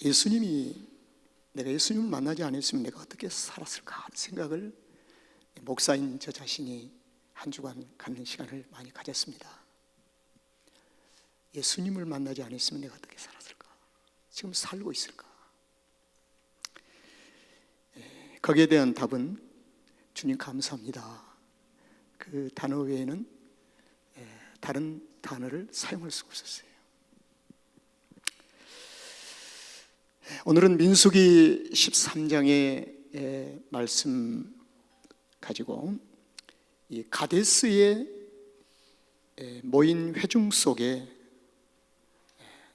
내가 예수님을 만나지 않았으면 내가 어떻게 살았을까 하는 생각을 목사인 저 자신이 한 주간 갖는 시간을 많이 가졌습니다. 예수님을 만나지 않았으면 내가 어떻게 살았을까? 지금 살고 있을까? 거기에 대한 답은 주님 감사합니다. 그 단어 외에는 다른 단어를 사용할 수가 없었어요. 오늘은 민수기 13장의 말씀 가지고 이 가데스의 모인 회중 속에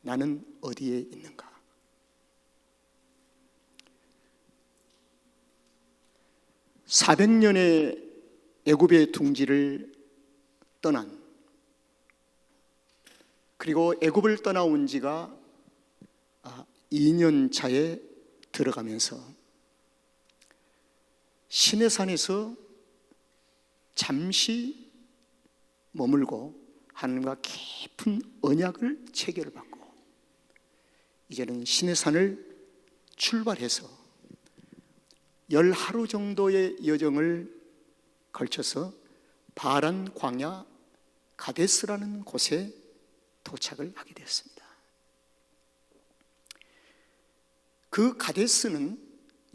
나는 어디에 있는가? 400년의 애굽의 둥지를 떠난, 그리고 애굽을 떠나온 지가 2년 차에 들어가면서 시내산에서 잠시 머물고 하나님과 깊은 언약을 체결을 받고 이제는 시내산을 출발해서 10하루 정도의 여정을 걸쳐서 바란 광야 가데스라는 곳에 도착을 하게 되었습니다. 그 가데스는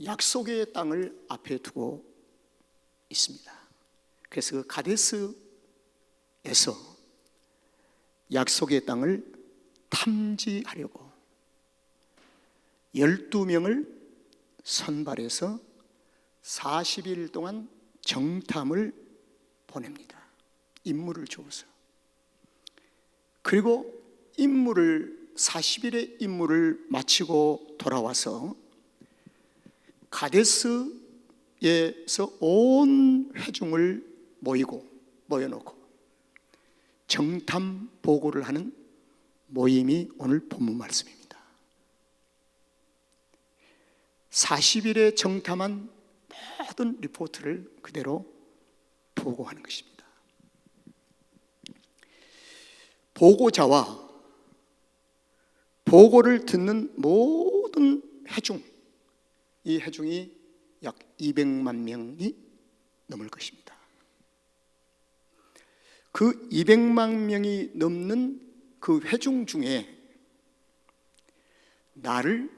약속의 땅을 앞에 두고 있습니다. 그래서 그 가데스에서 약속의 땅을 탐지하려고 12명을 선발해서 40일 동안 정탐을 보냅니다. 임무를 주어서. 그리고 40일의 임무를 마치고 돌아와서 가데스에서 온 회중을 모여놓고 정탐 보고를 하는 모임이 오늘 본문 말씀입니다. 40일에 정탐한 모든 리포트를 그대로 보고하는 것입니다. 보고자와 보고를 듣는 모든 회중, 이 회중이 약 200만 명이 넘을 것입니다. 그 200만 명이 넘는 그 회중 중에 나를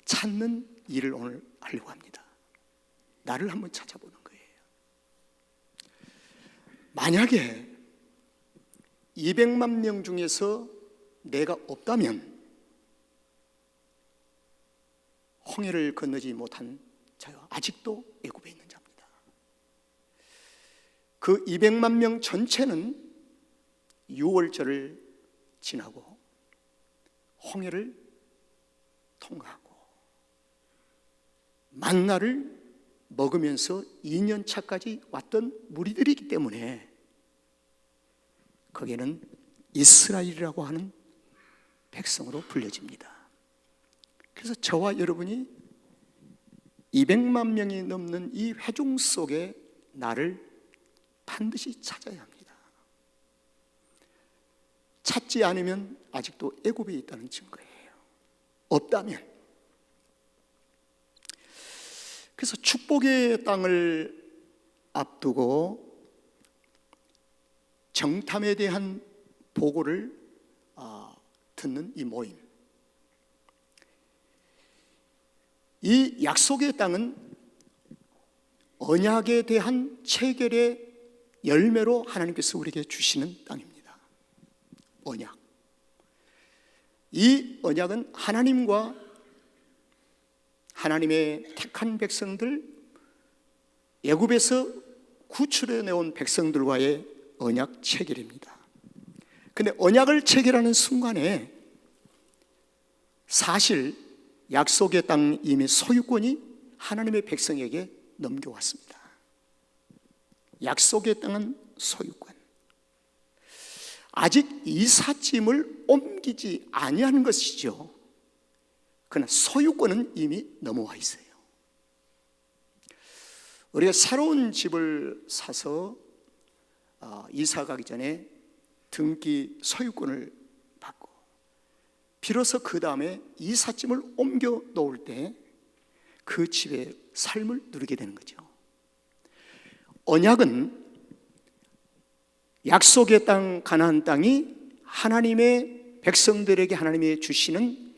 찾는 일을 오늘 하려고 합니다. 나를 한번 찾아보는 거예요. 만약에 200만 명 중에서 내가 없다면 홍해를 건너지 못한 자요, 아직도 애굽에 있는 자입니다. 그 200만 명 전체는 6월절을 지나고 홍해를 통과하고 만나를 먹으면서 2년 차까지 왔던 무리들이기 때문에 거기에는 이스라엘이라고 하는 백성으로 불려집니다. 그래서 저와 여러분이 200만 명이 넘는 이 회중 속에 나를 반드시 찾아야 합니다. 찾지 않으면 아직도 애굽에 있다는 증거예요. 없다면. 그래서 축복의 땅을 앞두고 정탐에 대한 보고를 듣는 이 모임, 이 약속의 땅은 언약에 대한 체결의 열매로 하나님께서 우리에게 주시는 땅입니다. 언약. 이 언약은 하나님의 택한 백성들, 애굽에서 구출해 내온 백성들과의 언약 체결입니다. 근데 언약을 체결하는 순간에 사실 약속의 땅 이미 소유권이 하나님의 백성에게 넘겨왔습니다. 약속의 땅은 소유권. 아직 이삿짐을 옮기지 아니하는 것이죠. 그러나 소유권은 이미 넘어와 있어요. 우리가 새로운 집을 사서 이사 가기 전에 등기 소유권을 받고 비로소 그 다음에 이삿짐을 옮겨 놓을 때 그 집의 삶을 누리게 되는 거죠. 언약은 약속의 땅 가나안 땅이 하나님의 백성들에게 하나님이 주시는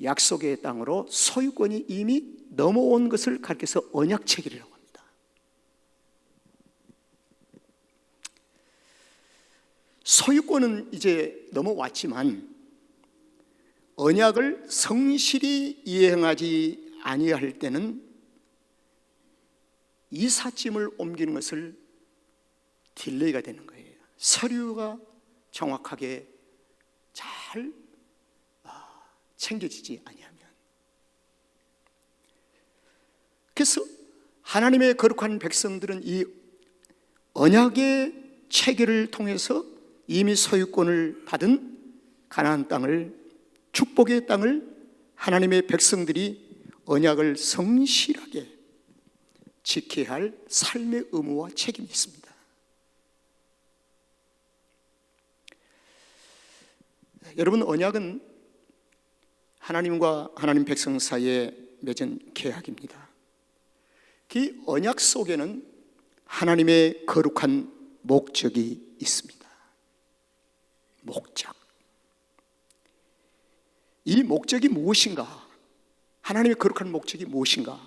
약속의 땅으로 소유권이 이미 넘어온 것을 가리켜서 언약체결이라고 합니다. 소유권은 이제 넘어왔지만 언약을 성실히 이행하지 아니할 때는 이삿짐을 옮기는 것을 딜레이가 되는 거예요. 서류가 정확하게 잘 챙겨지지 아니하면. 그래서 하나님의 거룩한 백성들은 이 언약의 체결을 통해서 이미 소유권을 받은 가나안 땅을, 축복의 땅을 하나님의 백성들이 언약을 성실하게 지켜야 할 삶의 의무와 책임이 있습니다. 여러분, 언약은 하나님과 하나님 백성 사이에 맺은 계약입니다. 그 언약 속에는 하나님의 거룩한 목적이 있습니다. 목적. 이 목적이 무엇인가? 하나님의 거룩한 목적이 무엇인가?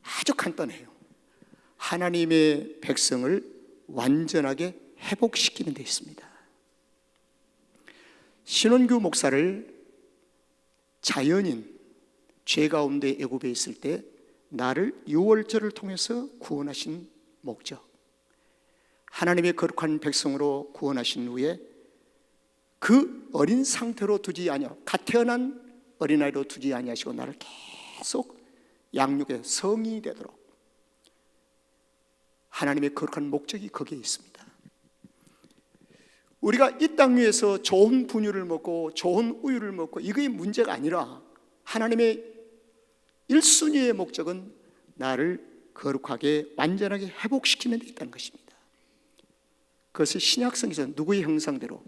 아주 간단해요. 하나님의 백성을 완전하게 회복시키는 데 있습니다. 신원규 목사를 자연인 죄 가운데 애굽에 있을 때 나를 유월절을 통해서 구원하신 목적, 하나님의 거룩한 백성으로 구원하신 후에 그 어린 상태로 두지 아니하, 갓 태어난 어린아이로 두지 아니하시고 나를 계속 양육해 성인이 되도록, 하나님의 거룩한 목적이 거기에 있습니다. 우리가 이 땅 위에서 좋은 분유를 먹고 좋은 우유를 먹고 이게 문제가 아니라 하나님의 1순위의 목적은 나를 거룩하게 완전하게 회복시키는 데 있다는 것입니다. 그것을 신약성에서 누구의 형상대로?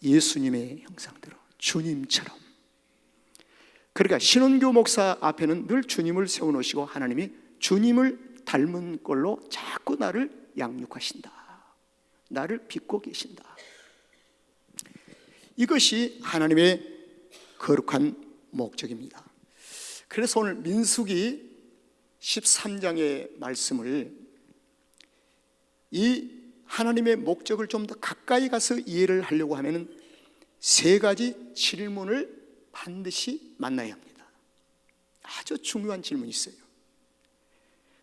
예수님의 형상대로, 주님처럼. 그러니까 신원교 목사 앞에는 늘 주님을 세워놓으시고 하나님이 주님을 닮은 꼴로 자꾸 나를 양육하신다, 나를 빚고 계신다. 이것이 하나님의 거룩한 목적입니다. 그래서 오늘 민수기 13장의 말씀을 이 하나님의 목적을 좀 더 가까이 가서 이해를 하려고 하면 세 가지 질문을 반드시 만나야 합니다. 아주 중요한 질문이 있어요.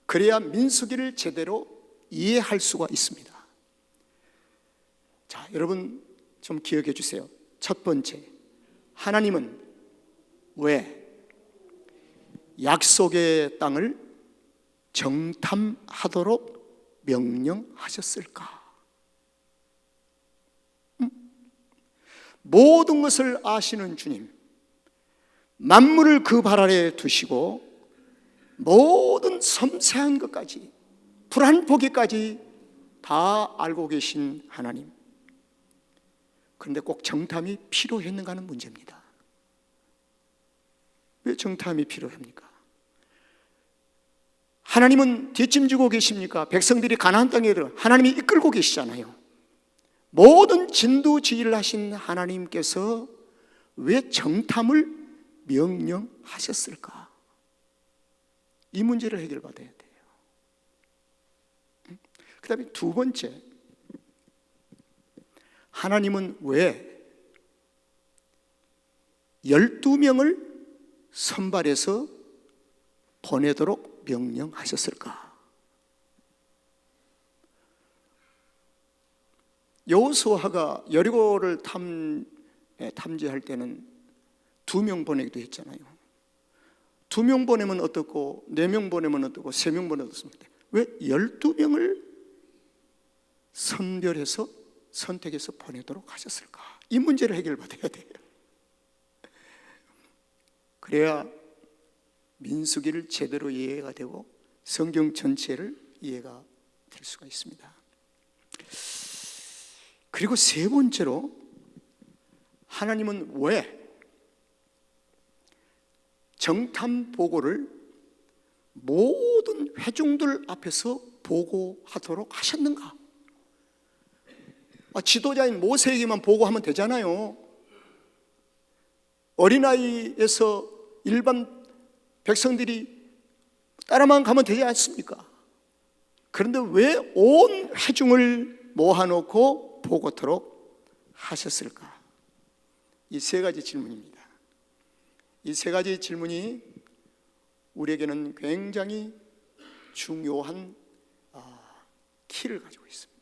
그래야 민수기를 제대로 이해할 수가 있습니다. 자, 여러분 좀 기억해 주세요. 첫 번째, 하나님은 왜 약속의 땅을 정탐하도록 명령하셨을까? 모든 것을 아시는 주님, 만물을 그 발 아래에 두시고 모든 섬세한 것까지, 불안 포기까지 다 알고 계신 하나님, 그런데 꼭 정탐이 필요했는가 하는 문제입니다. 왜 정탐이 필요합니까? 하나님은 뒷짐지고 계십니까? 백성들이 가나안 땅에 들어 하나님이 이끌고 계시잖아요. 모든 진두지휘를 하신 하나님께서 왜 정탐을 명령하셨을까? 이 문제를 해결받아야 돼요. 그 다음에 두 번째, 하나님은 왜 12명을 선발해서 보내도록 명령하셨을까? 여호수아가 여리고를 탐지할 때는 2명 보내기도 했잖아요. 2명 보내면 어떻고 4명 보내면 어떻고 3명 보내면 어떻습니까? 왜 12명을 선택해서 보내도록 하셨을까? 이 문제를 해결받아야 돼요. 그래야 민수기를 제대로 이해가 되고 성경 전체를 이해가 될 수가 있습니다. 그리고 세 번째로, 하나님은 왜 정탐 보고를 모든 회중들 앞에서 보고하도록 하셨는가? 지도자인 모세에게만 보고하면 되잖아요. 어린아이에서 일반 백성들이 따라만 가면 되지 않습니까? 그런데 왜 온 회중을 모아놓고 보고토록 하셨을까? 이 세 가지 질문입니다. 이 세 가지 질문이 우리에게는 굉장히 중요한 키를 가지고 있습니다.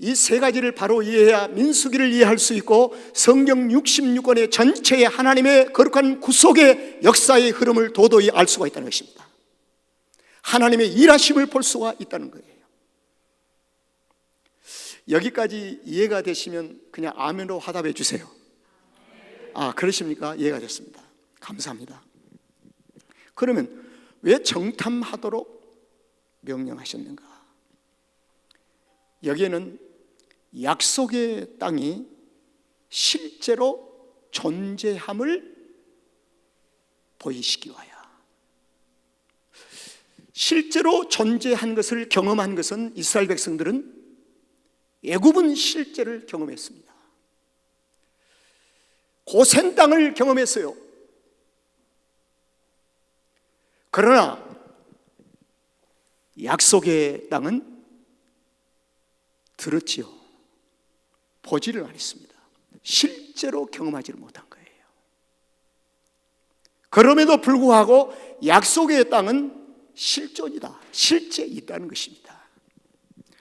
이 세 가지를 바로 이해해야 민수기를 이해할 수 있고 성경 66권의 전체의 하나님의 거룩한 구속의 역사의 흐름을 도도히 알 수가 있다는 것입니다. 하나님의 일하심을 볼 수가 있다는 거예요. 여기까지 이해가 되시면 그냥 아멘으로 화답해 주세요. 그러십니까? 이해가 됐습니다. 감사합니다. 그러면 왜 정탐하도록 명령하셨는가? 여기에는 약속의 땅이 실제로 존재함을 보이시기 위하여, 실제로 존재한 것을 경험한 것은 이스라엘 백성들은 애굽은 실제를 경험했습니다. 고센 땅을 경험했어요. 그러나 약속의 땅은 들었지요. 보지를 않았습니다. 실제로 경험하지를 못한 거예요. 그럼에도 불구하고 약속의 땅은 실존이다, 실제 있다는 것입니다.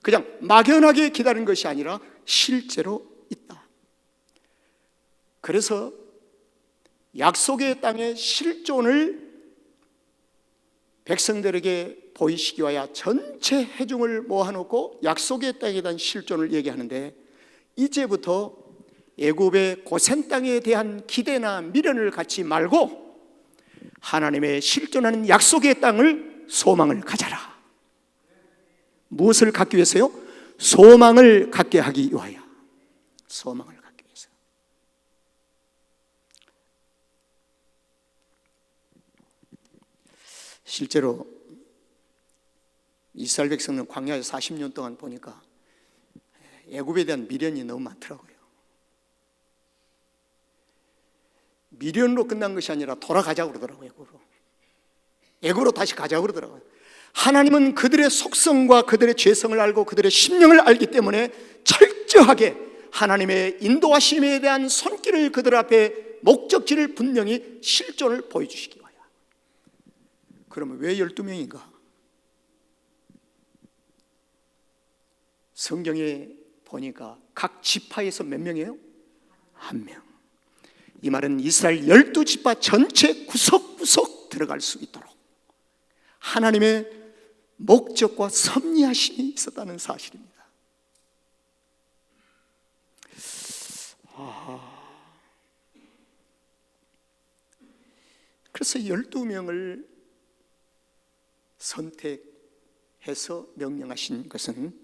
그냥 막연하게 기다린 것이 아니라 실제로 있다. 그래서 약속의 땅의 실존을 백성들에게 보이시기 위하여 전체 회중을 모아놓고 약속의 땅에 대한 실존을 얘기하는데, 이제부터 애굽의 고센 땅에 대한 기대나 미련을 갖지 말고 하나님의 실존하는 약속의 땅을 소망을 가져라. 무엇을 갖기 위해서요? 소망을 갖게 하기 위하여. 소망을 갖기 위해서. 실제로 이스라엘 백성은 광야에서 40년 동안 보니까 애굽에 대한 미련이 너무 많더라고요. 미련으로 끝난 것이 아니라 돌아가자고 그러더라고요. 애굽으로 다시 가자고 그러더라고요. 하나님은 그들의 속성과 그들의 죄성을 알고 그들의 심령을 알기 때문에 철저하게 하나님의 인도하심에 대한 손길을 그들 앞에 목적지를 분명히 실존을 보여주시기 위하여. 그러면 왜 12명인가? 성경에 보니까 각 지파에서 몇 명이에요? 1명. 이 말은 이스라엘 12지파 전체 구석구석 들어갈 수 있도록 하나님의 목적과 섭리하심이 있었다는 사실입니다. 그래서 12명을 선택해서 명령하신 것은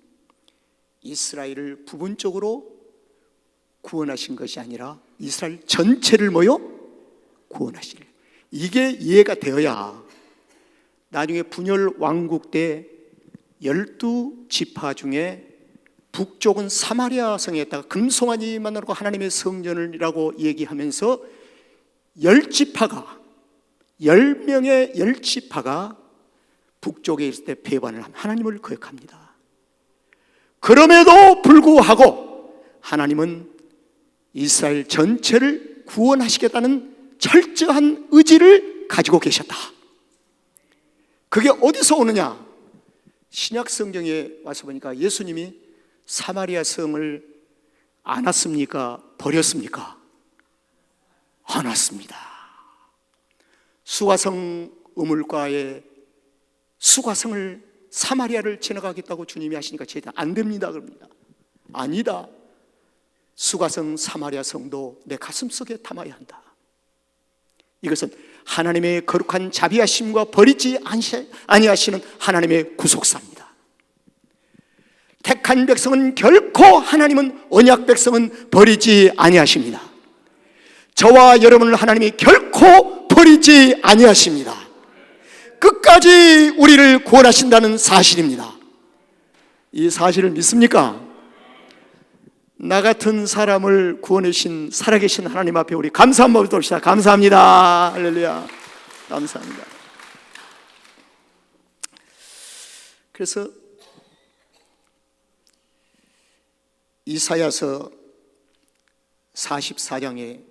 이스라엘을 부분적으로 구원하신 것이 아니라 이스라엘 전체를 구원하실, 이게 이해가 되어야 나중에 분열 왕국 때 12지파 중에 북쪽은 사마리아 성에다가 금송아지 만나고 하나님의 성전이라고 얘기하면서 10지파가 10명의 10지파가 북쪽에 있을 때 배반을 한 하나님을 거역합니다. 그럼에도 불구하고 하나님은 이스라엘 전체를 구원하시겠다는 철저한 의지를 가지고 계셨다. 그게 어디서 오느냐? 신약 성경에 와서 보니까 예수님이 사마리아 성을 안 왔습니까? 버렸습니까? 안 왔습니다. 수가성 우물가에 수가성을 사마리아를 지나가겠다고 주님이 하시니까 저희가 안 됩니다 그럽니다. 아니다. 수가성 사마리아 성도 내 가슴속에 담아야 한다. 이것은 하나님의 거룩한 자비하심과 버리지 아니하시는 하나님의 구속사입니다. 택한 백성은 결코 하나님은 언약 백성은 버리지 아니하십니다. 저와 여러분을 하나님이 결코 버리지 아니하십니다. 끝까지 우리를 구원하신다는 사실입니다. 이 사실을 믿습니까? 나 같은 사람을 구원해 주신 살아계신 하나님 앞에 우리 감사 한번 드립시다. 감사합니다. 할렐루야. 감사합니다. 그래서 이사야서 44장의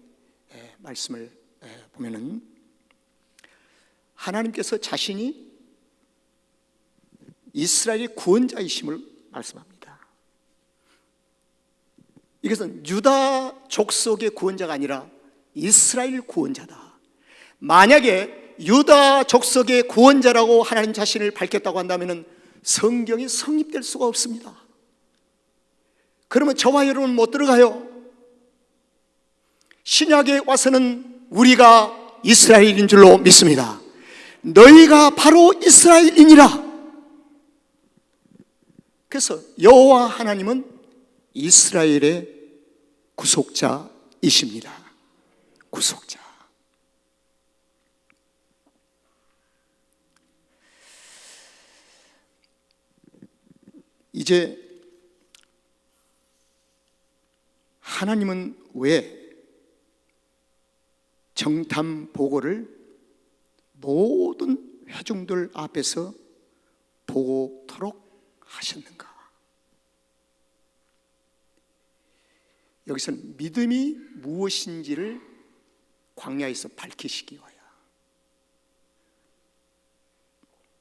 말씀을 보면은 하나님께서 자신이 이스라엘의 구원자이심을 말씀합니다. 이것은 유다 족속의 구원자가 아니라 이스라엘 구원자다. 만약에 유다 족속의 구원자라고 하나님 자신을 밝혔다고 한다면 성경이 성립될 수가 없습니다. 그러면 저와 여러분은 못 들어가요. 신약에 와서는 우리가 이스라엘인 줄로 믿습니다. 너희가 바로 이스라엘이니라. 그래서 여호와 하나님은 이스라엘의 구속자이십니다. 구속자. 이제 하나님은 왜 정탐 보고를 모든 회중들 앞에서 보고토록 하셨는가? 여기서는 믿음이 무엇인지를 광야에서 밝히시기 위하여.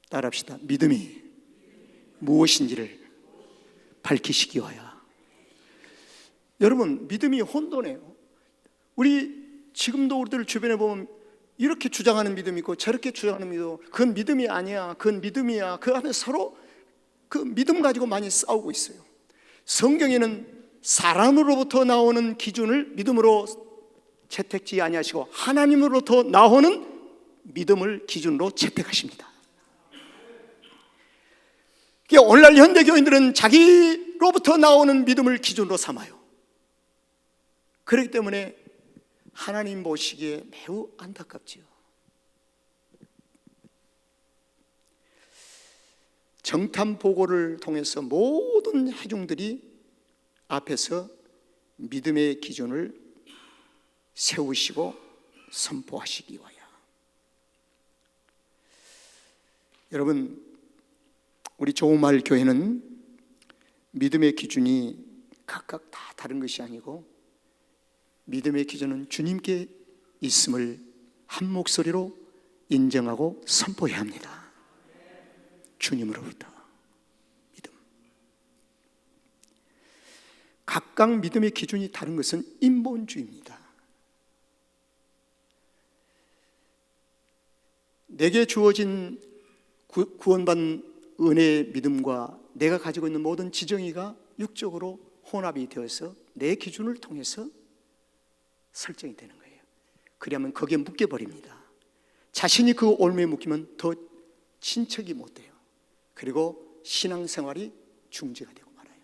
따라합시다. 믿음이 무엇인지를 밝히시기 위하여. 여러분, 믿음이 혼돈해요. 우리 지금도 우리들 주변에 보면 이렇게 주장하는 믿음이 있고 저렇게 주장하는 믿음, 그건 믿음이 아니야, 그건 믿음이야. 그 안에 서로 그 믿음 가지고 많이 싸우고 있어요. 성경에는 사람으로부터 나오는 기준을 믿음으로 채택지 아니하시고 하나님으로부터 나오는 믿음을 기준으로 채택하십니다. 오늘날 현대 교인들은 자기로부터 나오는 믿음을 기준으로 삼아요. 그렇기 때문에 하나님 보시기에 매우 안타깝지요. 정탐 보고를 통해서 모든 회중들이 앞에서 믿음의 기준을 세우시고 선포하시기 위하여. 여러분, 우리 조음할 교회는 믿음의 기준이 각각 다 다른 것이 아니고 믿음의 기준은 주님께 있음을 한 목소리로 인정하고 선포해야 합니다. 주님으로부터 믿음. 각각 믿음의 기준이 다른 것은 인본주의입니다. 내게 주어진 구원받은 은혜의 믿음과 내가 가지고 있는 모든 지정의가 육적으로 혼합이 되어서 내 기준을 통해서 설정이 되는 거예요. 그러면 거기에 묶여버립니다. 자신이 그 올무에 묶이면 더 친척이 못 돼요. 그리고 신앙생활이 중지가 되고 말아요.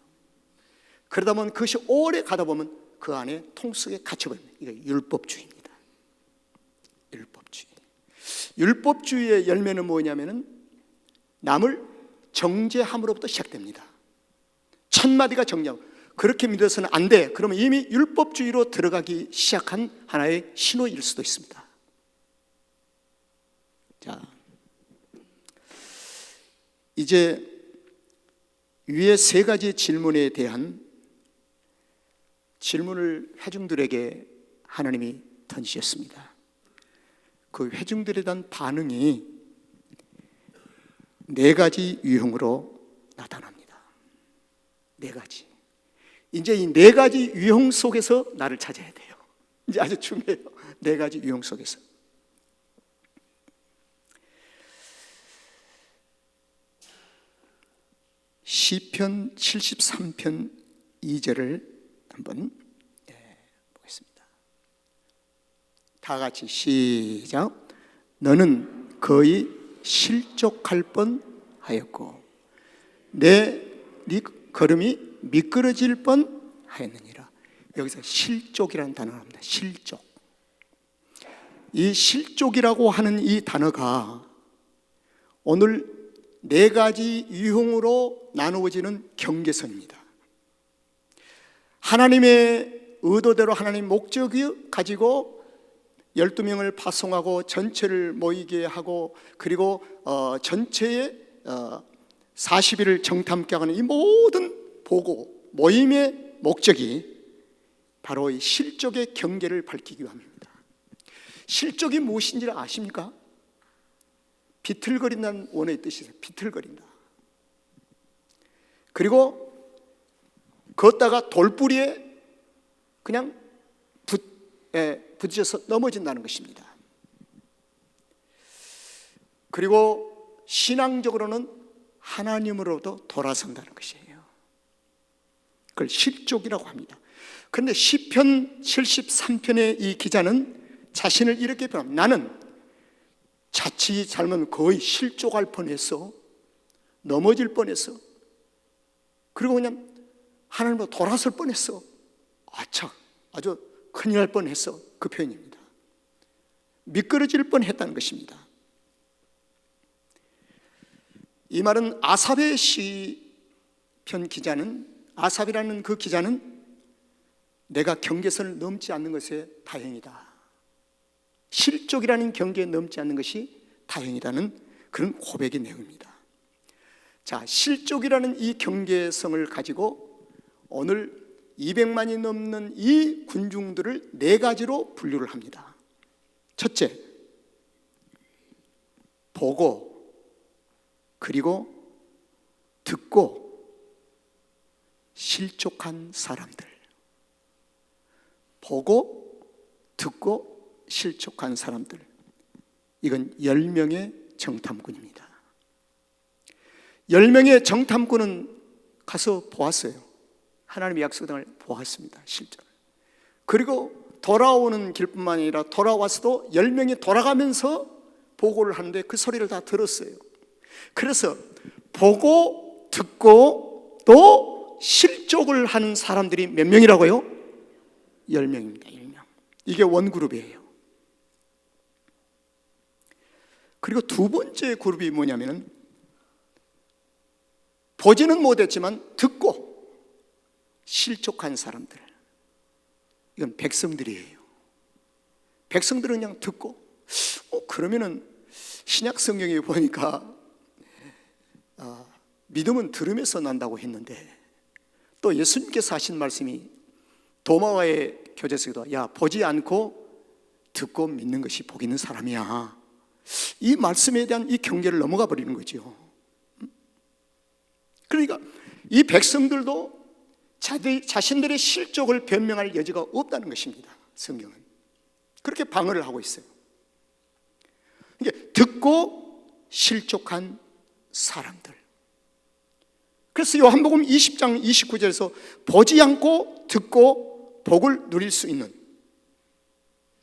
그러다 보면 그것이 오래 가다 보면 그 안에 통속에 갇혀버립니다. 이게 율법주의입니다. 율법주의. 율법주의의 열매는 뭐냐면은 남을 정죄함으로부터 시작됩니다. 첫 마디가 정죄함. 그렇게 믿어서는 안 돼. 그러면 이미 율법주의로 들어가기 시작한 하나의 신호일 수도 있습니다. 자, 이제 위에 세 가지 질문에 대한 질문을 회중들에게 하나님이 던지셨습니다. 그 회중들에 대한 반응이 네 가지 유형으로 나타납니다. 네 가지. 이제 이 네 가지 유형 속에서 나를 찾아야 돼요. 이제 아주 중요해요. 네 가지 유형 속에서. 시편 73편 2절을 한번 보겠습니다. 다 같이 시작. 너는 거의 실족할 뻔하였고 네 걸음이 미끄러질 뻔하였느니라. 여기서 실족이라는 단어가 나옵니다. 실족. 이 실족이라고 하는 이 단어가 오늘 네 가지 유형으로 나누어지는 경계선입니다. 하나님의 의도대로 하나님 목적이 가지고 12명을 파송하고 전체를 모이게 하고, 그리고 전체의 40일을 정탐케 하는 이 모든 보고 모임의 목적이 바로 이 실족의 경계를 밝히기 위함입니다. 실족이 무엇인지 아십니까? 비틀거린다는 원어의 뜻이에요. 비틀거린다. 그리고 걷다가 돌뿌리에 그냥 부딪혀서 넘어진다는 것입니다. 그리고 신앙적으로는 하나님으로부터 돌아선다는 것이에요. 그걸 실족이라고 합니다. 그런데 시편 73편의 이 기자는 자신을 이렇게 표현합니다. 나는 자칫 잘못하면 거의 실족할 뻔했어. 넘어질 뻔했어. 그리고 그냥 하나님으로 돌아설 뻔했어. 아주 큰일 날 뻔했어. 그 표현입니다. 미끄러질 뻔했다는 것입니다. 이 말은 아삽의 시편 기자는, 아삽이라는 그 기자는 내가 경계선을 넘지 않는 것에 다행이다, 실족이라는 경계에 넘지 않는 것이 다행이라는 그런 고백의 내용입니다. 자, 실족이라는 이 경계성을 가지고 오늘 200만이 넘는 이 군중들을 네 가지로 분류를 합니다. 첫째, 보고, 그리고 듣고 실족한 사람들. 보고, 듣고 실족한 사람들. 이건 10명의 정탐꾼입니다. 10명의 정탐꾼은 가서 보았어요. 하나님의 약속의 땅을 보았습니다. 실제로. 그리고 돌아오는 길뿐만 아니라 돌아와서도 10명이 돌아가면서 보고를 하는데 그 소리를 다 들었어요. 그래서 보고 듣고 또 실족을 하는 사람들이 몇 명이라고요? 10명입니다. 10명. 이게 원그룹이에요. 그리고 두 번째 그룹이 뭐냐면은 보지는 못했지만 듣고 실족한 사람들. 이건 백성들이에요. 백성들은 그냥 듣고, 그러면은 신약 성경에 보니까 믿음은 들음에서 난다고 했는데, 또 예수님께서 하신 말씀이 도마와의 교제에서도 야, 보지 않고 듣고 믿는 것이 복 있는 사람이야. 이 말씀에 대한 이 경계를 넘어가 버리는 거죠. 그러니까 이 백성들도 자신들의 실족을 변명할 여지가 없다는 것입니다. 성경은 그렇게 방어를 하고 있어요. 이게 듣고 실족한 사람들. 그래서 요한복음 20장 29절에서 보지 않고 듣고 복을 누릴 수 있는,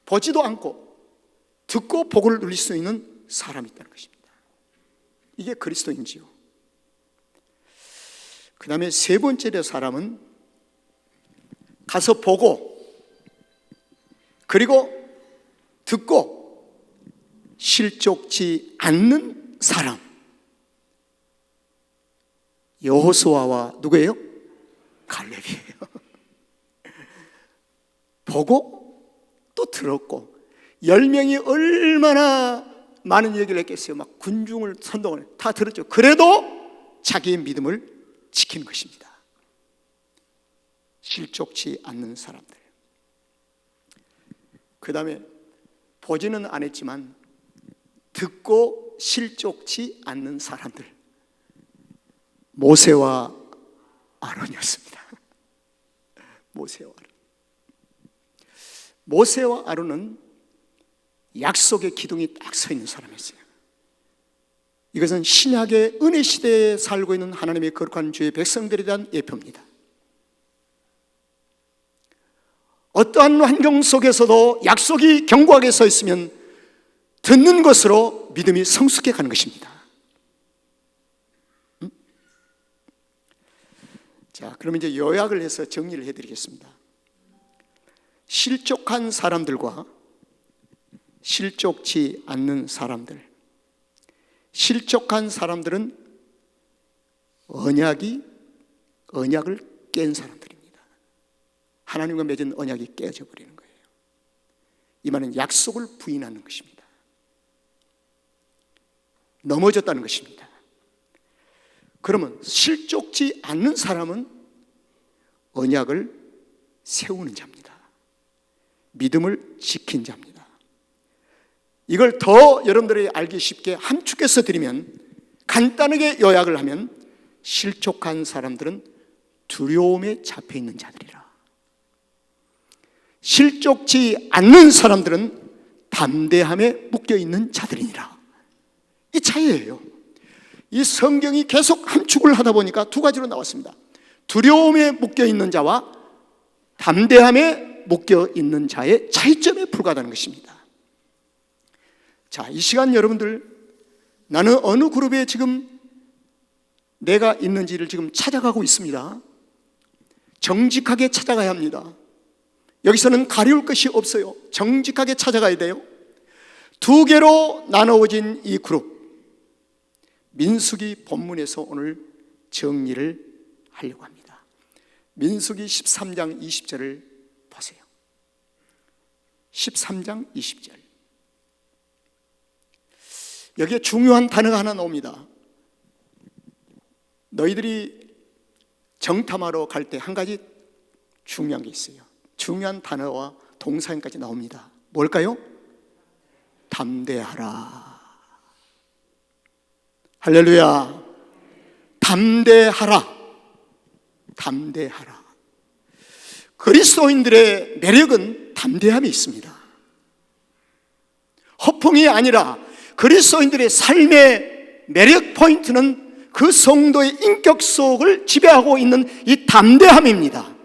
보지도 않고 듣고 복을 누릴 수 있는 사람이 있다는 것입니다. 이게 그리스도인지요. 그 다음에 세 번째 사람은 가서 보고, 그리고 듣고 실족지 않는 사람. 여호수아와 누구예요? 갈렙이에요. 보고 또 들었고, 10명이 얼마나 많은 얘기를 했겠어요. 막 군중을 선동을 다 들었죠. 그래도 자기의 믿음을 지키는 것입니다. 실족치 않는 사람들. 그 다음에 보지는 않았지만 듣고 실족치 않는 사람들. 모세와 아론이었습니다. 모세와 아론. 모세와 아론은 약속의 기둥이 딱 서 있는 사람이었어요. 이것은 신약의 은혜 시대에 살고 있는 하나님의 거룩한 주의 백성들에 대한 예표입니다. 어떠한 환경 속에서도 약속이 견고하게 서 있으면 듣는 것으로 믿음이 성숙해 가는 것입니다. 자, 그럼 이제 요약을 해서 정리를 해드리겠습니다. 실족한 사람들과 실족치 않는 사람들, 실족한 사람들은 언약을 깬 사람들입니다. 하나님과 맺은 언약이 깨져 버리는 거예요. 이 말은 약속을 부인하는 것입니다. 넘어졌다는 것입니다. 그러면 실족지 않는 사람은 언약을 세우는 자입니다. 믿음을 지킨 자입니다. 이걸 더 여러분들이 알기 쉽게 함축해서 드리면, 간단하게 요약을 하면, 실족한 사람들은 두려움에 잡혀 있는 자들이라, 실족지 않는 사람들은 담대함에 묶여 있는 자들이니라. 이 차이예요. 이 성경이 계속 함축을 하다 보니까 두 가지로 나왔습니다. 두려움에 묶여 있는 자와 담대함에 묶여 있는 자의 차이점에 불과하다는 것입니다. 자, 이 시간 여러분들, 나는 어느 그룹에 지금 내가 있는지를 지금 찾아가고 있습니다. 정직하게 찾아가야 합니다. 여기서는 가려울 것이 없어요. 정직하게 찾아가야 돼요. 두 개로 나누어진 이 그룹, 민수기 본문에서 오늘 정리를 하려고 합니다. 민수기 13장 20절을 보세요. 13장 20절. 여기에 중요한 단어가 하나 나옵니다. 너희들이 정탐하러 갈 때 한 가지 중요한 게 있어요. 중요한 단어와 동사까지 나옵니다. 뭘까요? 담대하라. 할렐루야. 담대하라. 담대하라. 그리스도인들의 매력은 담대함이 있습니다. 허풍이 아니라 그리스도인들의 삶의 매력 포인트는 그 성도의 인격 속을 지배하고 있는 이 담대함입니다.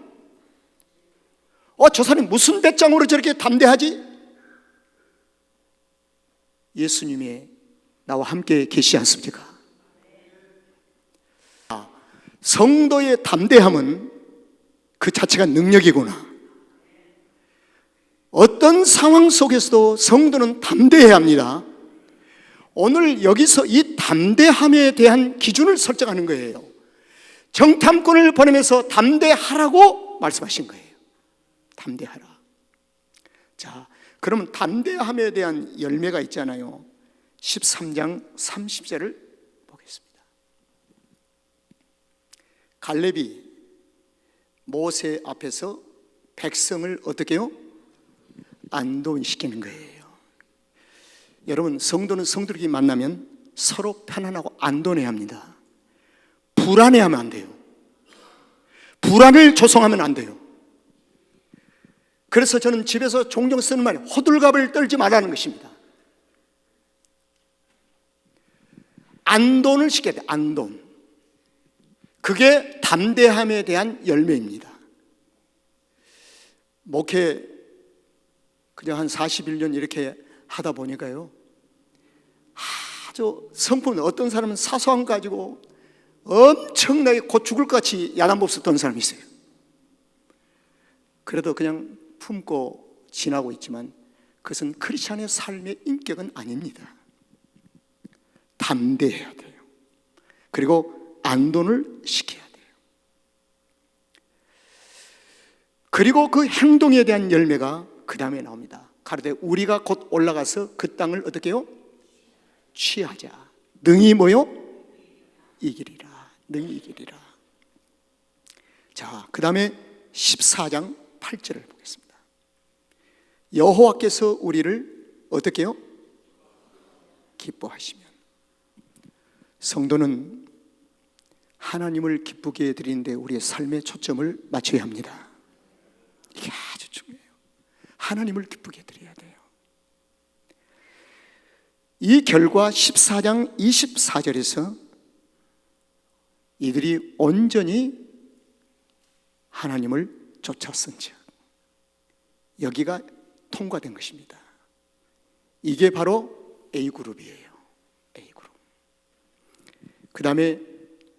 저 사람이 무슨 배짱으로 저렇게 담대하지? 예수님이 나와 함께 계시지 않습니까? 성도의 담대함은 그 자체가 능력이구나. 어떤 상황 속에서도 성도는 담대해야 합니다. 오늘 여기서 이 담대함에 대한 기준을 설정하는 거예요. 정탐꾼을 보내면서 담대하라고 말씀하신 거예요. 담대하라. 자, 그러면 담대함에 대한 열매가 있잖아요. 13장 30절을 보겠습니다. 갈렙이 모세 앞에서 백성을 어떻게 해요? 안도시키는 거예요. 여러분, 성도는 성도끼리 만나면 서로 편안하고 안도해야 합니다. 불안해하면 안 돼요. 불안을 조성하면 안 돼요. 그래서 저는 집에서 종종 쓰는 말이 호들갑을 떨지 말라는 것입니다. 안돈을 시켜야 돼요. 안돈. 그게 담대함에 대한 열매입니다. 목회 그냥 한 41년 이렇게 하다 보니까요, 아주 성품, 어떤 사람은 사소한 거 가지고 엄청나게 곧 죽을 것 같이 야단법석 떠는 사람이 있어요. 그래도 그냥 품고 지나고 있지만 그것은 크리스찬의 삶의 인격은 아닙니다. 담대해야 돼요. 그리고 안돈을 시켜야 돼요. 그리고 그 행동에 대한 열매가 그 다음에 나옵니다. 가로되 우리가 곧 올라가서 그 땅을 어떻게 해요? 취하자. 능히 뭐요? 이기리라. 능히 이기리라. 자, 그 다음에 14장 8절을 보겠습니다. 여호와께서 우리를 어떻게 해요? 기뻐하시면. 성도는 하나님을 기쁘게 해드리는데 우리의 삶의 초점을 맞춰야 합니다. 이게 아주 중요해요. 하나님을 기쁘게 해드려야 돼요. 이 결과 14장 24절에서 이들이 온전히 하나님을 쫓았은즉 여기가 통과된 것입니다. 이게 바로 A그룹이에요. A그룹. 그 다음에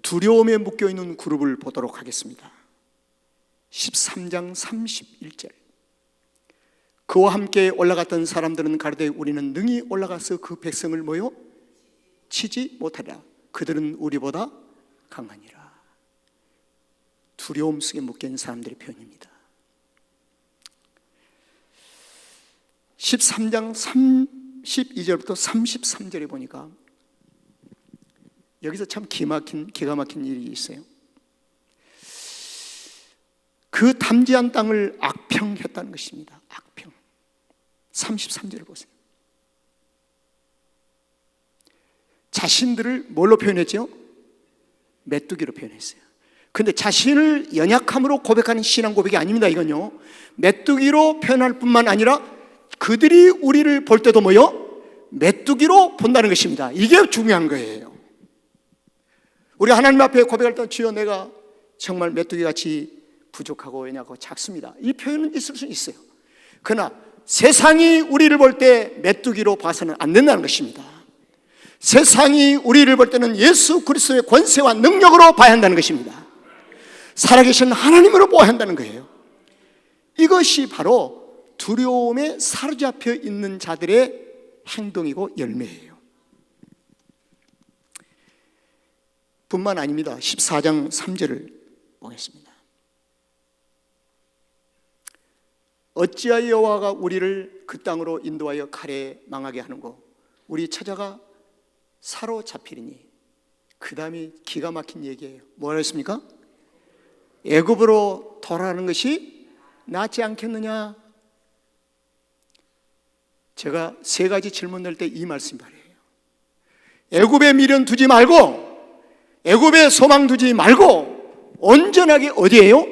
두려움에 묶여있는 그룹을 보도록 하겠습니다. 13장 31절. 그와 함께 올라갔던 사람들은 가로되 우리는 능히 올라가서 그 백성을 뭐요? 치지 못하리라. 그들은 우리보다 강하니라. 두려움 속에 묶여 있는 사람들의 표현입니다. 13장 32절부터 33절에 보니까 여기서 참 기가 막힌 일이 있어요. 그 담대한 땅을 악평했다는 것입니다. 악평. 33절을 보세요. 자신들을 뭘로 표현했죠? 메뚜기로 표현했어요. 근데 자신을 연약함으로 고백하는 신앙 고백이 아닙니다. 이건요, 메뚜기로 표현할 뿐만 아니라 그들이 우리를 볼 때도 뭐요? 메뚜기로 본다는 것입니다. 이게 중요한 거예요. 우리 하나님 앞에 고백할 때 주여 내가 정말 메뚜기같이 부족하고 연약하고 작습니다, 이 표현은 있을 수 있어요. 그러나 세상이 우리를 볼 때 메뚜기로 봐서는 안 된다는 것입니다. 세상이 우리를 볼 때는 예수 그리스도의 권세와 능력으로 봐야 한다는 것입니다. 살아계신 하나님으로 보아야 한다는 거예요. 이것이 바로 두려움에 사로잡혀 있는 자들의 행동이고 열매예요. 뿐만 아닙니다. 14장 3절을 보겠습니다. 어찌하여 여호와가 우리를 그 땅으로 인도하여 칼에 망하게 하는고 우리 처자가 사로잡히리니. 그 다음이 기가 막힌 얘기예요. 뭐라 했습니까? 애굽으로 돌아가는 것이 낫지 않겠느냐. 제가 세 가지 질문 낼 때 이 말씀 바래요. 애굽에 미련 두지 말고, 애굽에 소망 두지 말고 온전하게 어디에요?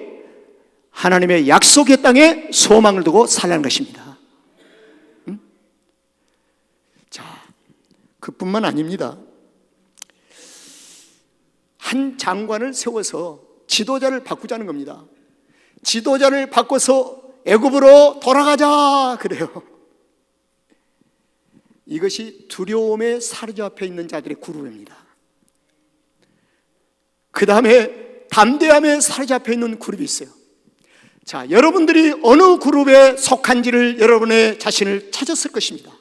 하나님의 약속의 땅에 소망을 두고 살라는 것입니다. 자, 그뿐만 아닙니다. 한 장관을 세워서 지도자를 바꾸자는 겁니다. 지도자를 바꿔서 애굽으로 돌아가자 그래요. 이것이 두려움에 사로잡혀 있는 자들의 그룹입니다. 그 다음에 담대함에 사로잡혀 있는 그룹이 있어요. 자, 여러분들이 어느 그룹에 속한지를 여러분의 자신을 찾았을 것입니다.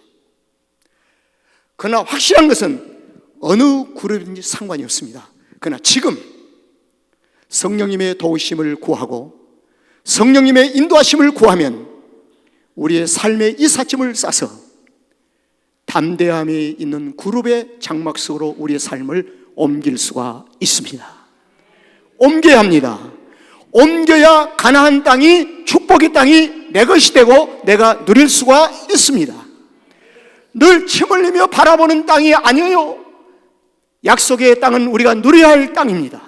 그러나 확실한 것은 어느 그룹인지 상관이 없습니다. 그러나 지금 성령님의 도우심을 구하고 성령님의 인도하심을 구하면 우리의 삶의 이삿짐을 싸서 담대함이 있는 그룹의 장막 속으로 우리의 삶을 옮길 수가 있습니다. 옮겨야 합니다. 옮겨야 가나안 땅이, 축복의 땅이 내 것이 되고 내가 누릴 수가 있습니다. 늘 침 흘리며 바라보는 땅이 아니에요. 약속의 땅은 우리가 누려야 할 땅입니다.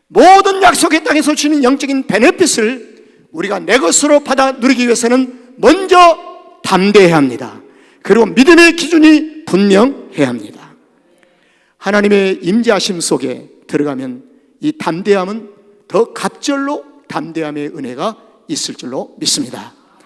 모든 약속의 땅에서 주는 영적인 베네핏을 우리가 내 것으로 받아 누리기 위해서는 먼저 담대해야 합니다. 그리고 믿음의 기준이 분명해야 합니다. 하나님의 임재하심 속에 들어가면 이 담대함은 더 갑절로 담대함의 은혜가 있을 줄로 믿습니다.